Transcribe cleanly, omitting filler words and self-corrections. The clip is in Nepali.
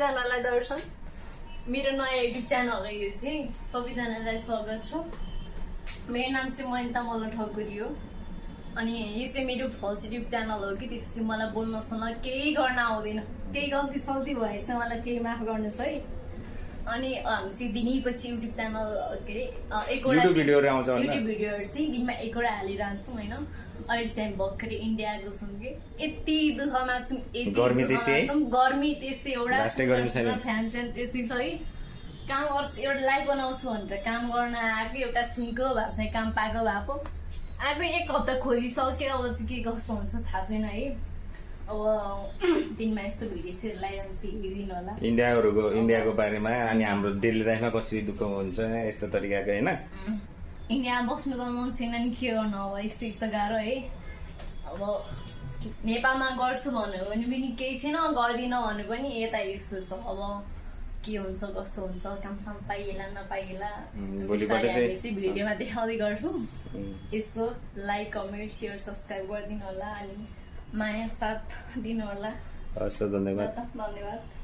सबैजनालाई दर्शन मेरो नयाँ युट्युब च्यानल हो यो चाहिँ सबैजनालाई स्वागत छ मेरो नाम चाहिँ मयन्ता मल्ल ठकुरी हो अनि यो चाहिँ मेरो फर्स्ट युट्युब च्यानल हो कि त्यसपछि मलाई बोल्न सुन्न केही गर्न आउँदैन केही गल्ती सल्ती भएछ मलाई केही माफ गर्नुहोस् है अनि हामी चाहिँ दिनैपछि युट्युब च्यानल के अरे एकवटा युट्युब भिडियोहरू चाहिँ दिनमा एकवटा हालिरहन्छौँ होइन अहिले चाहिँ भर्खरै इन्डिया आएको छौँ कि यति दुःखमा छौँ यति गर्मी त्यस्तै एउटा फ्यान स्यान त्यस्तै छ है काम गर्छु एउटा लाइभ बनाउँछु भनेर काम गर्न आएको एउटा सिङ्को भएको छ काम पाएको भए पो आएको एक हप्ता खोजिसक्यो अब चाहिँ के कस्तो हुन्छ थाहा छैन है अब दिनमा यस्तो भिडियो चाहिँ लगाइरहन्छु हेरिदिनु होला इन्डियाको बारेमा अनि हाम्रो डेली लाइफमा कसरी दुःख हुन्छ यस्तो तरिकाको होइन इन्डियामा बस्नु त मन छैन नि के गर्नु अब यस्तै छ गाह्रो है अब नेपालमा गर्छु भन्यो भने पनि केही छैन गर्दिनँ भने पनि यता यस्तो छ अब के हुन्छ कस्तो हुन्छ कामसाम पाइएला नपाइएला चाहिँ भिडियोमा देखाउँदै गर्छु यसो लाइक कमेन्ट सेयर सब्सक्राइब गरिदिनु होला अनि माया साथ दिनु होला धन्यवाद धन्यवाद